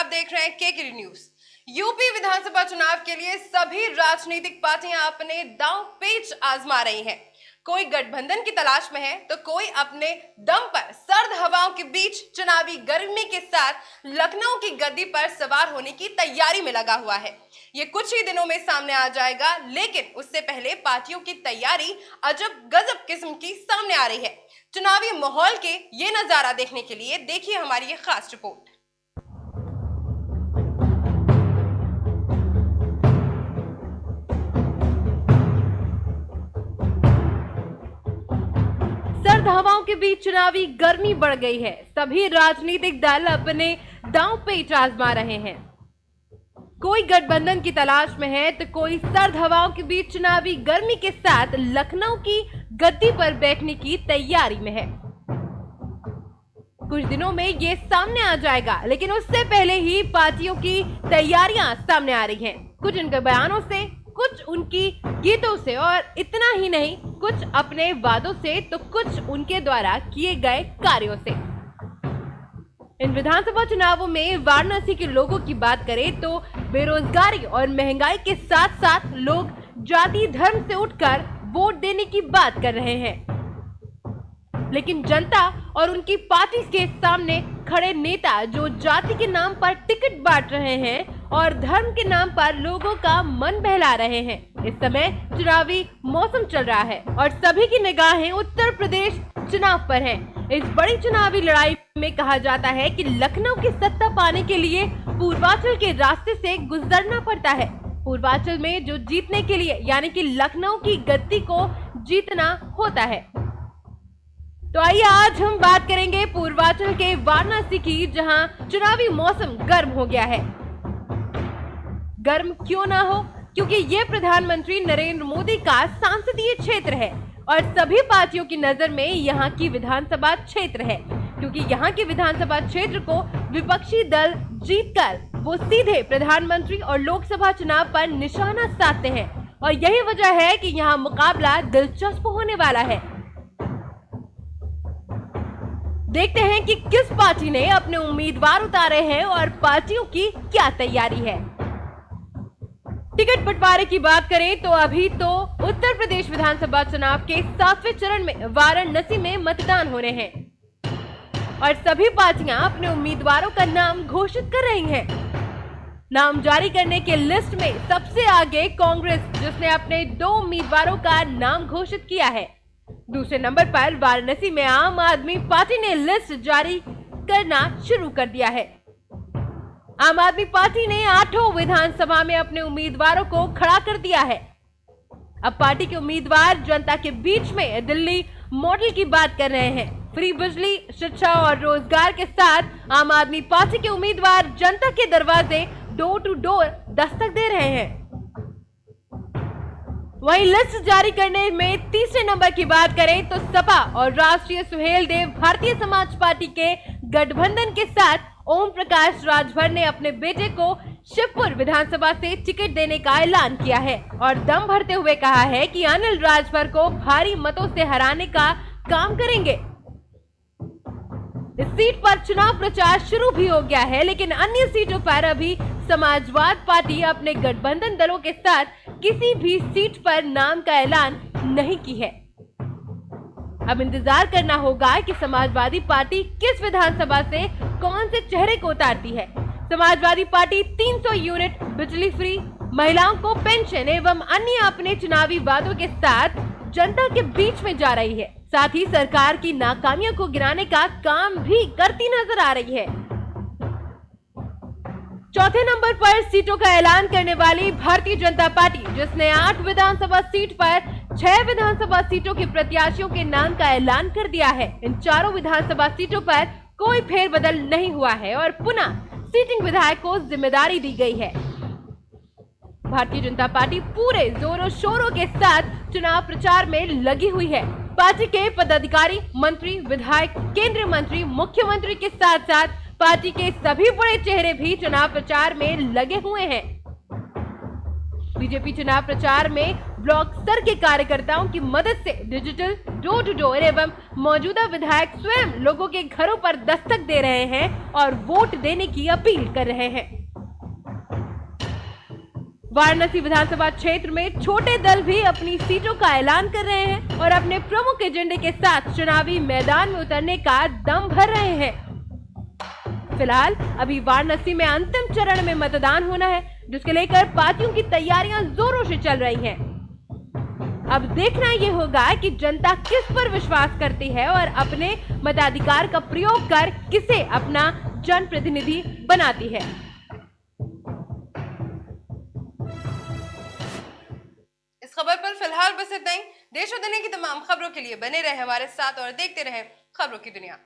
आप देख रहे हैं केकेडी न्यूज। यूपी विधानसभा चुनाव के लिए सभी राजनीतिक पार्टियां अपने दांव पेच आजमा रही हैं। कोई गठबंधन की तलाश में है तो कोई अपने दम पर सर्द हवाओं के बीच चुनावी गर्मी के साथ लखनऊ की गद्दी पर सवार होने की तैयारी में लगा हुआ है। ये कुछ ही दिनों में सामने आ जाएगा, लेकिन उससे पहले पार्टियों की तैयारी अजब गजब किस्म की सामने आ रही है। चुनावी माहौल के ये नजारा देखने के लिए देखिए हमारी ये खास रिपोर्ट। सर्द हवाओं के बीच चुनावी गर्मी बढ़ गई है। सभी राजनीतिक दल अपने दांव पेच आजमा रहे हैं। कोई गठबंधन की तलाश में है तो कोई सर्द हवाओं के बीच चुनावी गर्मी के साथ लखनऊ की गद्दी पर बैठने की तैयारी में है। कुछ दिनों में ये सामने आ जाएगा, लेकिन उससे पहले ही पार्टियों की तैयारियां सामने आ रही हैं। कुछ उनके बयानों से, कुछ उनकी गीतों से और इतना ही नहीं, कुछ अपने वादों से तो कुछ उनके द्वारा किए गए कार्यों से। इन विधानसभा चुनावों में वाराणसी के लोगों की बात करें तो बेरोजगारी और महंगाई के साथ साथ लोग जाति धर्म से उठकर वोट देने की बात कर रहे हैं, लेकिन जनता और उनकी पार्टी के सामने खड़े नेता जो जाति के नाम पर टिकट बांट रहे हैं और धर्म के नाम पर लोगों का मन बहला रहे हैं। इस समय चुनावी मौसम चल रहा है और सभी की निगाहें उत्तर प्रदेश चुनाव पर हैं। इस बड़ी चुनावी लड़ाई में कहा जाता है कि लखनऊ की सत्ता पाने के लिए पूर्वांचल के रास्ते से गुजरना पड़ता है। पूर्वांचल में जो जीतने के लिए यानी कि लखनऊ की गद्दी को जीतना होता है। तो आइए आज हम बात करेंगे पूर्वांचल के वाराणसी की, जहां चुनावी मौसम गर्म हो गया है। गर्म क्यों ना हो, क्योंकि ये प्रधानमंत्री नरेंद्र मोदी का संसदीय क्षेत्र है और सभी पार्टियों की नजर में यहाँ की विधानसभा क्षेत्र है, क्योंकि यहाँ के विधानसभा क्षेत्र को विपक्षी दल जीतकर वो सीधे प्रधानमंत्री और लोकसभा चुनाव पर निशाना साधते हैं और यही वजह है कि यहाँ मुकाबला दिलचस्प होने वाला है। देखते हैं कि किस पार्टी ने अपने उम्मीदवार उतारे हैं और पार्टियों की क्या तैयारी है। टिकट बंटवारे की बात करें तो अभी तो उत्तर प्रदेश विधानसभा चुनाव के 7वें चरण में वाराणसी में मतदान होने हैं और सभी पार्टियां अपने उम्मीदवारों का नाम घोषित कर रही हैं। नाम जारी करने के लिस्ट में सबसे आगे कांग्रेस, जिसने अपने 2 उम्मीदवारों का नाम घोषित किया है। दूसरे नंबर पर वाराणसी में आम आदमी पार्टी ने लिस्ट जारी करना शुरू कर दिया है। आम आदमी पार्टी ने 8 विधानसभा में अपने उम्मीदवारों को खड़ा कर दिया है। अब पार्टी के उम्मीदवार जनता के बीच में दिल्ली मॉडल की बात कर रहे हैं। फ्री बिजली, शिक्षा और रोजगार के साथ आम आदमी पार्टी के उम्मीदवार जनता के दरवाजे डोर टू डोर दस्तक दे रहे हैं। वहीं लिस्ट जारी करने में तीसरे नंबर की बात करें तो सपा और राष्ट्रीय सुहेलदेव भारतीय समाज पार्टी के गठबंधन के साथ ओम प्रकाश राजभर ने अपने बेटे को शिवपुर विधानसभा से टिकट देने का ऐलान किया है और दम भरते हुए कहा है कि अनिल राजभर को भारी मतों से हराने का काम करेंगे। इस सीट पर चुनाव प्रचार शुरू भी हो गया है, लेकिन अन्य सीटों पर अभी समाजवाद पार्टी अपने गठबंधन दलों के साथ किसी भी सीट पर नाम का ऐलान नहीं की है। अब इंतजार करना होगा कि समाजवादी पार्टी किस विधानसभा से कौन से चेहरे को उतारती है। समाजवादी पार्टी 300 यूनिट बिजली फ्री, महिलाओं को पेंशन एवं अन्य अपने चुनावी वादों के साथ जनता के बीच में जा रही है। साथ ही सरकार की नाकामियों को गिराने का काम भी करती नजर आ रही है। चौथे नंबर पर सीटों का ऐलान करने वाली भारतीय जनता पार्टी, जिसने 8 विधानसभा सीट पर 6 विधानसभा सीटों के प्रत्याशियों के नाम का ऐलान कर दिया है। इन चारों विधानसभा सीटों पर कोई फेरबदल नहीं हुआ है और पुनः सीटिंग विधायक को जिम्मेदारी दी गई है। भारतीय जनता पार्टी पूरे जोरों शोरों के साथ चुनाव प्रचार में लगी हुई है। पार्टी के पदाधिकारी, मंत्री, विधायक, केंद्रीय मंत्री, मुख्यमंत्री के साथ साथ पार्टी के सभी बड़े चेहरे भी चुनाव प्रचार में लगे हुए हैं। बीजेपी चुनाव प्रचार में ब्लॉक स्तर के कार्यकर्ताओं की मदद से डिजिटल डोर टू डोर एवं मौजूदा विधायक स्वयं लोगों के घरों पर दस्तक दे रहे हैं और वोट देने की अपील कर रहे हैं। वाराणसी विधानसभा क्षेत्र में छोटे दल भी अपनी सीटों का ऐलान कर रहे हैं और अपने प्रमुख एजेंडे के साथ चुनावी मैदान में उतरने का दम भर रहे हैं। फिलहाल अभी वाराणसी में अंतिम चरण में मतदान होना है, जिसके लेकर पार्टियों की तैयारियां जोरों से चल रही हैं। अब देखना ये होगा कि जनता किस पर विश्वास करती है और अपने मताधिकार का प्रयोग कर किसे अपना जनप्रतिनिधि बनाती है। इस खबर पर फिलहाल बस इतना ही। देश और दुनिया की तमाम खबरों के लिए बने रहे हमारे साथ और देखते रहे खबरों की दुनिया।